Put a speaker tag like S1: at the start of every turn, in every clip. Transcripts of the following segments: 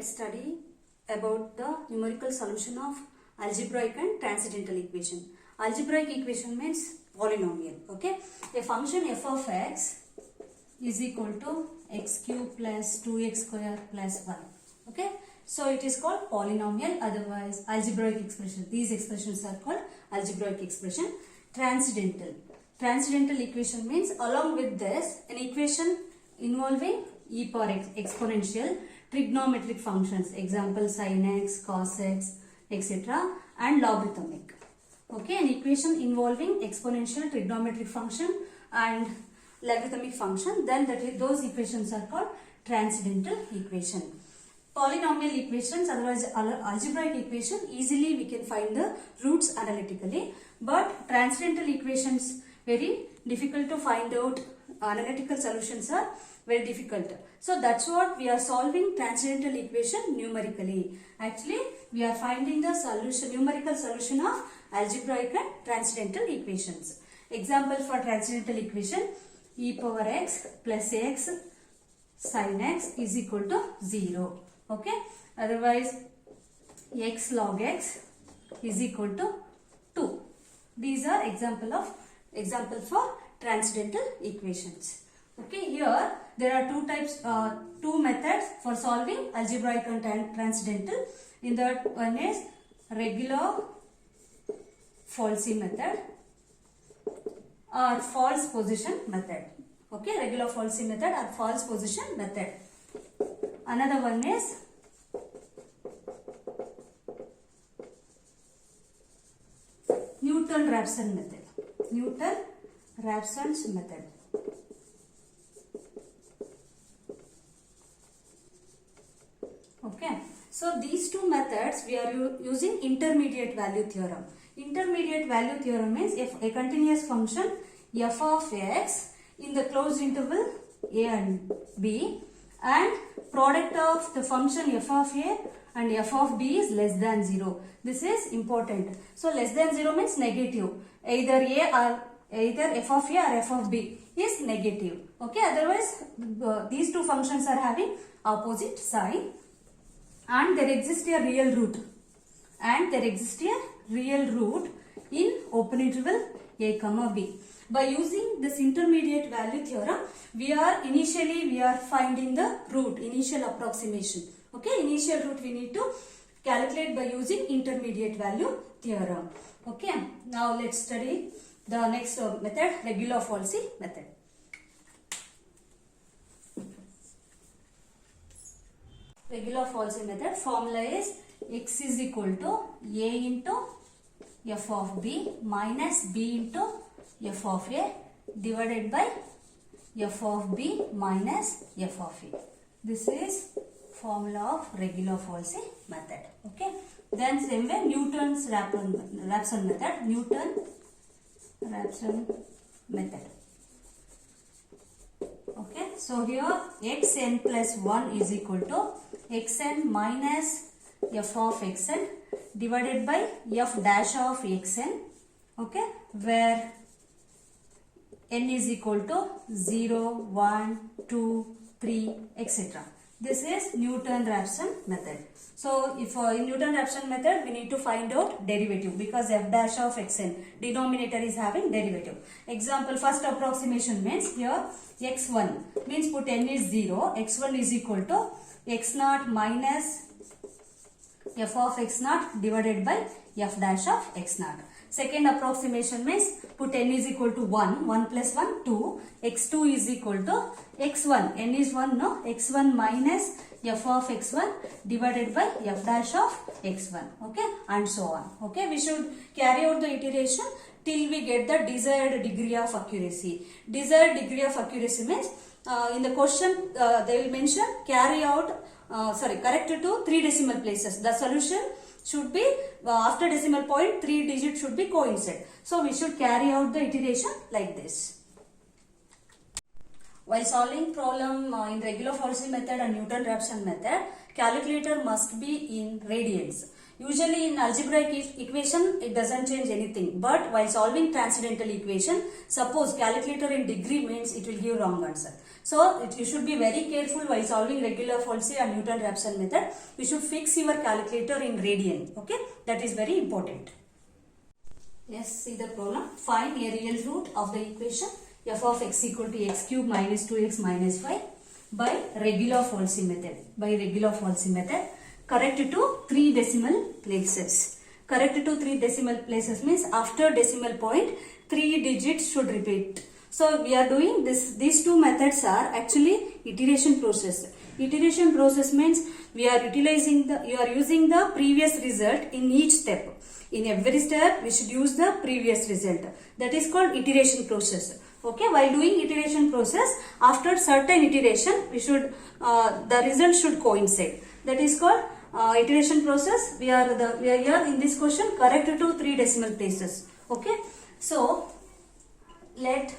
S1: let's study about the numerical solution of algebraic and transcendental equation. Algebraic equation means polynomial. Okay, a function f of x is equal to x cube plus 2x square plus 1. Okay, so it is called polynomial, otherwise algebraic expression. These expressions are called algebraic expression. Transcendental equation means along with this an equation involving e power x, exponential trigonometric functions, example sin x, cos x, etc. and logarithmic. Okay, an equation involving exponential trigonometric function and logarithmic function, then those equations are called transcendental equation. Polynomial equations, otherwise algebraic equation, easily we can find the roots analytically, but transcendental equations very difficult to find out. Analytical solutions are very difficult. So that's what we are solving transcendental equation numerically. Actually, we are finding the solution, numerical solution of algebraic and transcendental equations. Example for transcendental equation: e power x plus x sin x is equal to 0. Okay. Otherwise, x log x is equal to 2. These are example for transcendental equations. Okay, here there are two methods for solving algebraic and transcendental. In that, one is regular falsy method or false position method. Okay, regular falsy method or false position method. Another one is Newton-Raphson method. Newton-Raphson's method. Okay, so these two methods we are using intermediate value theorem. Intermediate value theorem means if a continuous function f of x in the closed interval a and b, and product of the function f of a and f of b is less than 0. This is important. So less than 0 means negative. Either f of a or f of b is negative. Okay, otherwise these two functions are having opposite sign, and there exists a real root. In open interval a comma b. By using this intermediate value theorem, we are finding the root, initial approximation. Okay, initial root we need to calculate by using intermediate value theorem. Okay, now let's study the next method, regular falsy method. Regular falsy method formula is x is equal to a into f of b minus b into f of a divided by f of b minus f of a. This is formula of regular falsy method. Okay. Then same way Newton's Raphson method. Newton-Raphson method. Okay. So here xn plus 1 is equal to xn minus f of xn divided by f dash of xn. Okay. Where n is equal to 0, 1, 2, 3, etc. This is Newton-Raphson method. So, if in Newton-Raphson method, we need to find out derivative because f dash of xn, denominator is having derivative. Example, first approximation means here x1 means put n is 0, x1 is equal to x0 minus f of x0 divided by f dash of x0. Second approximation means put n is equal to 1, 1 plus 1, 2, x2 is equal to x1, n is 1, no, x1 minus f of x1 divided by f dash of x1, okay, and so on. Okay, we should carry out the iteration till we get the desired degree of accuracy. Desired degree of accuracy means in the question they will mention correct to 3 decimal places. The solution should be after decimal point 3 digits should be coincide. So we should carry out the iteration like this. While solving problem in regular falsy method and Newton-Raphson method, calculator must be in radians. Usually in algebraic equation, it doesn't change anything. But while solving transcendental equation, suppose calculator in degree means it will give wrong answer. So you should be very careful while solving regular Folsey and Newton-Raphson method. You should fix your calculator in radian. Okay, that is very important. Yes, see the problem. Find a real root of the equation f of x equal to x cube minus 2x minus 5 by regular Folsey method. Correct to 3 decimal places. Correct to 3 decimal places means after decimal point 3 digits should repeat. So we are doing this. These two methods are actually iteration process. Iteration process means you are using the previous result in each step. In every step, we should use the previous result. That is called iteration process. Okay, while doing iteration process, after certain iteration, the result should coincide. That is called iteration process. We are here in this question correct to 3 decimal places. Okay, so let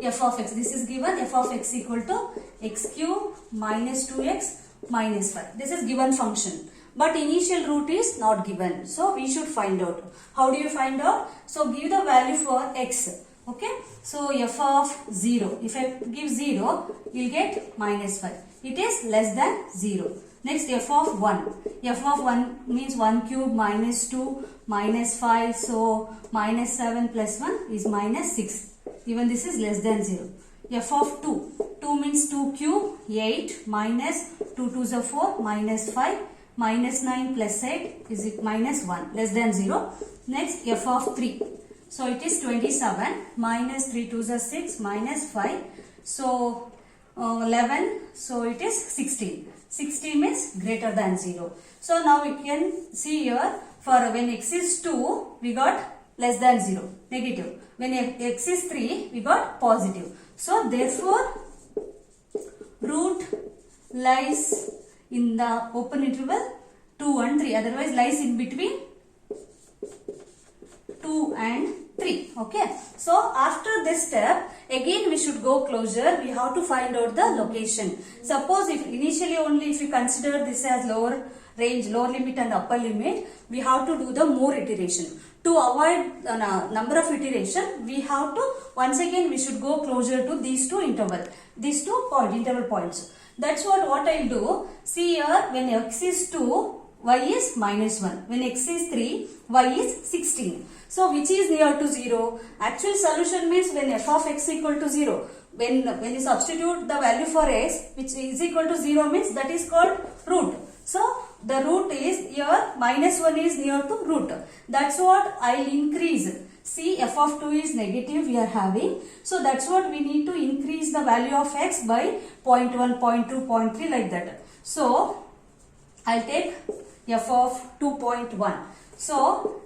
S1: f of x. This is given f of x equal to x cube minus 2x minus 5. This is given function. But initial root is not given. So we should find out. How do you find out? So give the value for x. Okay. So f of 0. If I give 0, you will get minus 5. It is less than 0. Next f of 1. F of 1 means 1 cube minus 2 minus 5. So minus 7 plus 1 is minus 6. Even this is less than 0. F of 2. 2 means 2 cube 8 minus 2 2s are 4 minus 5. Minus 9 plus 8 is minus 1 less than 0. Next f of 3. So it is 27 minus 3 2s are 6 minus 5. So 11. So it is 16. 16 means greater than 0. So now we can see here for when x is 2 we got less than 0 negative. When x is 3 we got positive. So therefore root lies in the open interval 2 and 3, otherwise lies in between 2 and 3. Okay. So after this step, again we should go closer. We have to find out the location. Suppose if initially only if you consider this as lower range, lower limit and upper limit, we have to do the more iteration. To avoid the number of iteration, we have to once again we should go closer to these two interval points. That's what I will do. See here, when x is 2, y is minus 1. When x is 3, y is 16. So which is near to 0? Actual solution means when f of x equal to 0. When you substitute the value for x which is equal to 0 means that is called root. So the root is here, minus 1 is near to root. That's what I will increase. See, f of 2 is negative we are having. So that's what we need to increase the value of x by 0.1, 0.2, 0.3 like that. So I'll take f of 2.1. So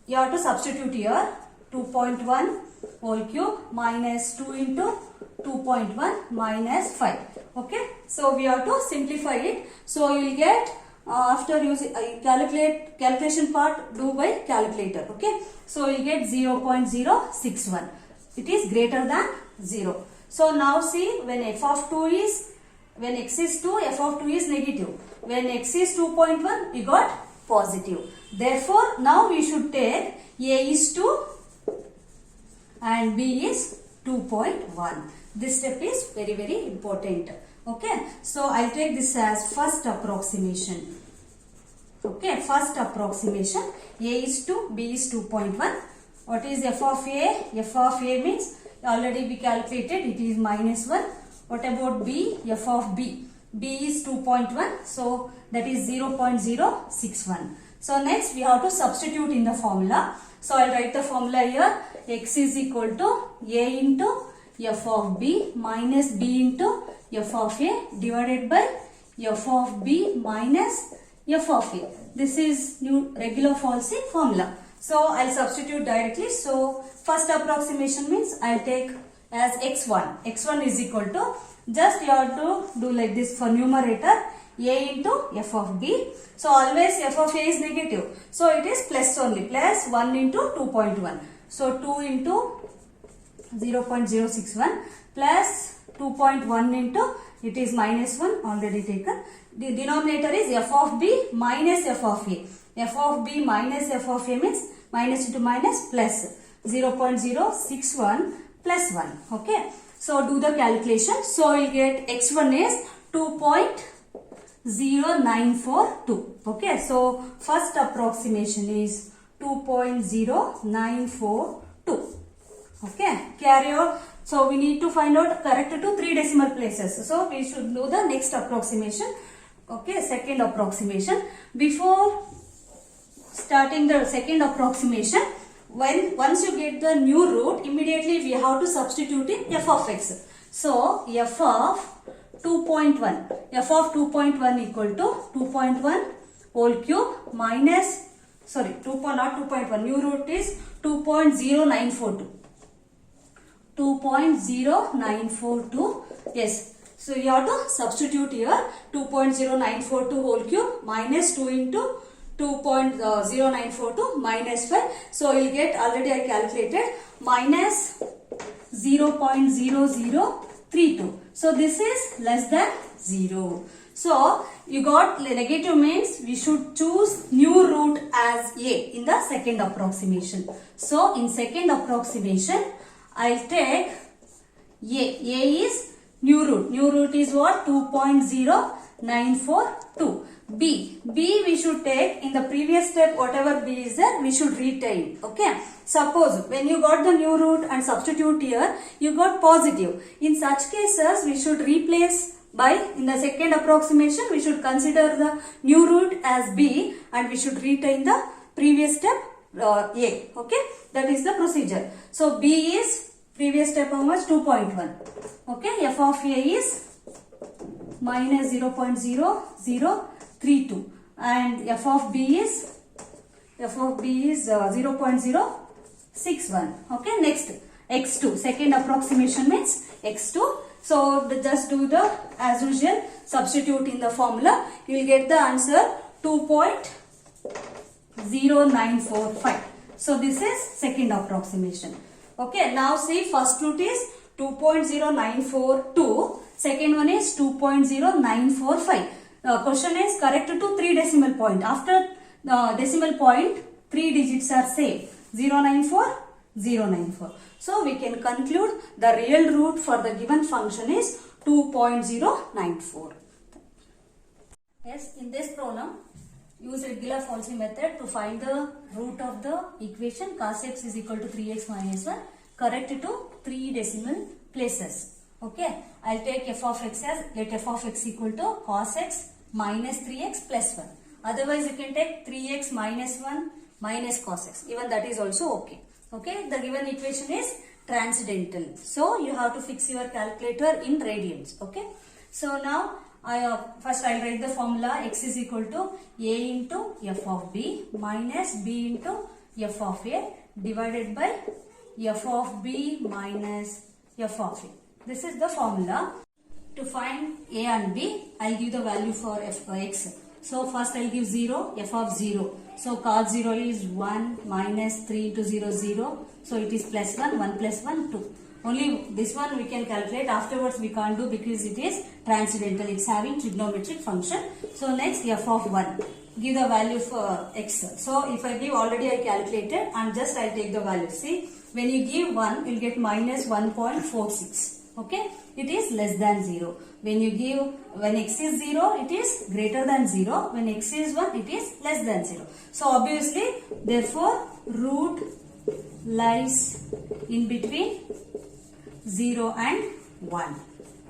S1: you have to substitute here 2.1 whole cube minus 2 into 2.1 minus 5. Okay. So we have to simplify it. So you will get after using calculation part do by calculator. Okay. So you get 0.061. It is greater than 0. So now see, when x is 2, f of 2 is negative. When x is 2.1, we got positive. Therefore, now we should take a is 2 and b is 2.1. This step is very, very important. Okay. So I'll take this as first approximation. Okay. First approximation. A is 2, b is 2.1. What is f of a? F of a means already we calculated, it is minus 1. What about b? F of b. B is 2.1. So that is 0.061. So next we have to substitute in the formula. So I'll write the formula here. X is equal to a into f of b minus b into f of a divided by f of b minus f of a. This is new regular Folsey formula. So I'll substitute directly. So first approximation means I'll take as x1. x1 is equal to, just you have to do like this for numerator, a into f of b. So always f of a is negative. So it is plus only, plus 1 into 2.1. So 2 into 0.061 plus 2.1 into, it is minus 1 already taken. The denominator is f of b minus f of a. F of b minus f of a means minus into minus plus 0.061 plus 1. Okay. So do the calculation. So we'll get x1 is 2.0942. Okay. So first approximation is 2.0942. Okay. Carry on. So we need to find out correct to 3 decimal places. So we should do the next approximation. Okay. Second approximation. Before starting the second approximation, once you get the new root, immediately we have to substitute in f of x. So f of 2.1, f of 2.1 equal to 2.1 whole cube minus, sorry, not 2.1, new root is 2.0942. 2.0942, yes. So you have to substitute here 2.0942 whole cube minus 2 into 2.0942 minus 5. So you will get, already I calculated, minus 0.0032. So this is less than 0. So you got negative means we should choose new root as a in the second approximation. So in second approximation, I'll take a. A is new root. New root is what? 2.0942. B we should take in the previous step, whatever b is there, we should retain. Okay. Suppose when you got the new root and substitute here, you got positive. In such cases, we should replace by, in the second approximation, we should consider the new root as b and we should retain the previous step a. Okay. That is the procedure. So b is previous step how much? 2.1. Okay. F of a is minus 0.0032 and f of b is 0.061. Okay. Next, x2, second approximation means x2. So just do the, as usual, substitute in the formula. You will get the answer 2.0945. So this is second approximation. Okay. Now see, first root is 2.0942. Second one is 2.0945. Question is correct to 3 decimal point. After the decimal point, 3 digits are same. 094, 094. So we can conclude the real root for the given function is 2.094. Yes, in this problem, use regular Folsey method to find the root of the equation cos x is equal to 3x minus 1. Correct to 3 decimal places. Okay. I'll take f of x as, let f of x equal to cos x minus 3x plus 1. Otherwise, you can take 3x minus 1 minus cos x. Even that is also okay. Okay. The given equation is transcendental. So, you have to fix your calculator in radians. Okay. So, now, first I'll write the formula. X is equal to a into f of b minus b into f of a divided by f of b minus f of a. This is the formula. To find a and b, I'll give the value for x. So first I'll give 0, f of 0. So cos 0 is 1 minus 3 into 0, 0. So it is plus 1, 1 plus 1, 2. Only this one we can calculate. Afterwards we can't do because it is transcendental. It's having trigonometric function. So next f of 1. Give the value for x. So if I give, already I calculated and just I'll take the value. See, when you give 1, you'll get minus 1.46. Okay, it is less than 0. When you give, when x is 0, it is greater than 0. When x is 1, it is less than 0. So obviously, therefore, root lies in between 0 and 1.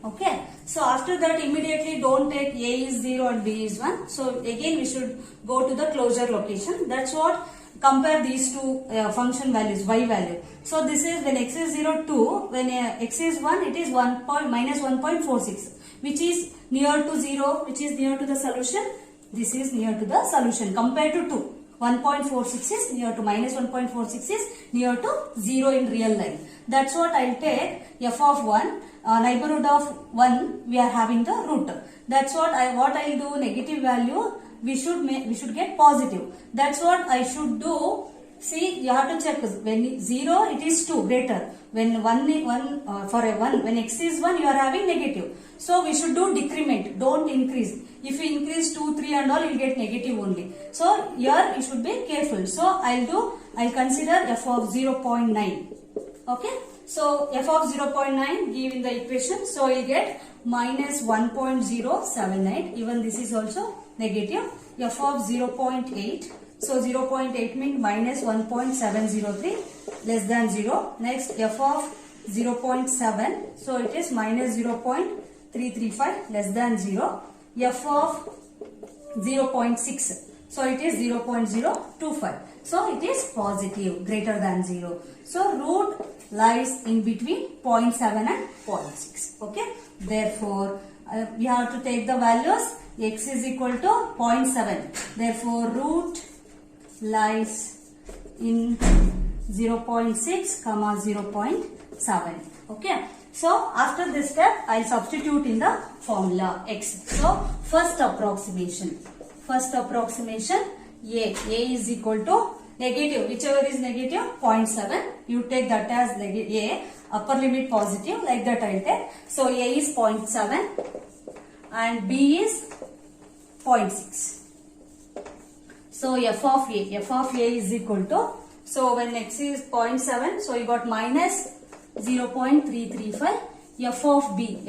S1: Okay. So after that, immediately don't take a is 0 and b is 1. So again, we should go to the closure location. That's what. Compare these two function values, y value. So this is when x is 0, 2. When x is 1, it is minus 1.46. Which is near to 0, which is near to the solution. This is near to the solution compared to 2. 1.46 is near to, minus 1.46 is near to 0 in real life. That's what I'll take f of 1. Neighborhood of 1, we are having the root. That's what I'll do, negative value. We should get positive. That's what I should do See, you have to check. When 0, it is 2 greater. When 1 for a 1, when x is 1, you are having negative. So we should do decrement. Don't increase. If you increase 2, 3 and all, you will get negative only. So here you should be careful. So I'll consider f of 0.9. Okay. So f of 0.9 give in the equation. So you get minus 1.078. Even this is also negative. F of 0.8. So 0.8 means minus 1.703 less than 0. Next f of 0.7. So it is minus 0.335 less than 0. F of 0.6. So it is 0.025. So it is positive, greater than 0. So root lies in between 0.7 and 0.6. Okay. Therefore, we have to take the values. X is equal to 0.7. Therefore, root lies in 0.6 comma 0.7. Okay. So after this step, I'll substitute in the formula X. So first approximation, A is equal to negative, whichever is negative 0.7. You take that as A, upper limit positive, like that I'll take. So A is 0.7 and B is 0.6. So f of A is equal to, so when x is 0.7, so you got minus 0.335. F of B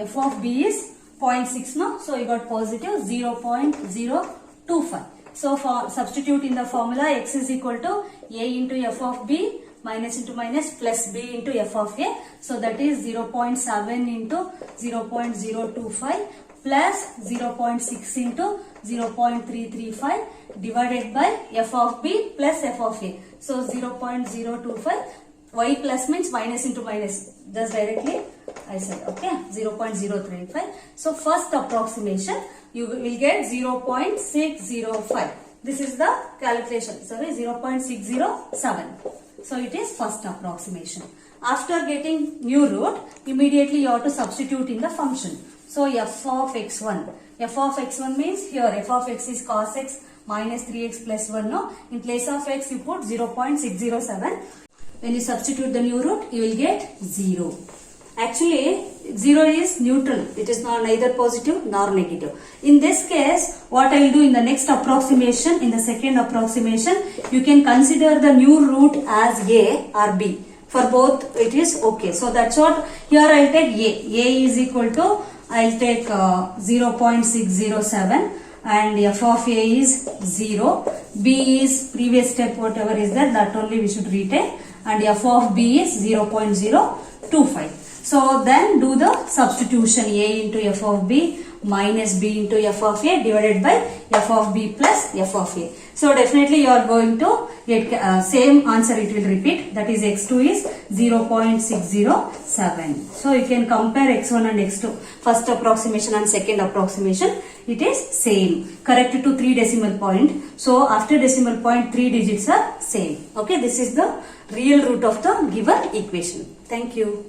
S1: is 0.6 now, so you got positive 0.025. So for substitute in the formula, x is equal to A into f of B minus into minus plus B into f of A. So that is 0.7 into 0.025 plus 0.6 into 0.335 divided by f of B plus f of A. So 0.025. Y plus means minus into minus. Just directly I said, okay, 0.035. So first approximation, you will get 0.605. This is the calculation. Sorry, 0.607. So it is first approximation. After getting new root, immediately you have to substitute in the function. So f of x1. F of x1 means here f of x is cos x minus 3x plus 1. No? In place of x you put 0.607. When you substitute the new root, you will get 0. Actually, 0 is neutral. It is not neither positive nor negative. In this case, what I will do in the next approximation, in the second approximation, you can consider the new root as A or B. For both, it is okay. So that's what, here I will take A. A is equal to, I will take 0.607 and f of A is 0. B is previous step, whatever is there, that only we should retain. And f of B is 0.025. So then do the substitution, A into f of B minus B into f of A divided by f of B plus f of A. So definitely you are going to get same answer, it will repeat, that is x2 is 0.607. So you can compare x1 and x2, first approximation and second approximation, it is same, correct to 3 decimal point. So after decimal point 3 digits are same. Okay, this is the real root of the given equation. Thank you.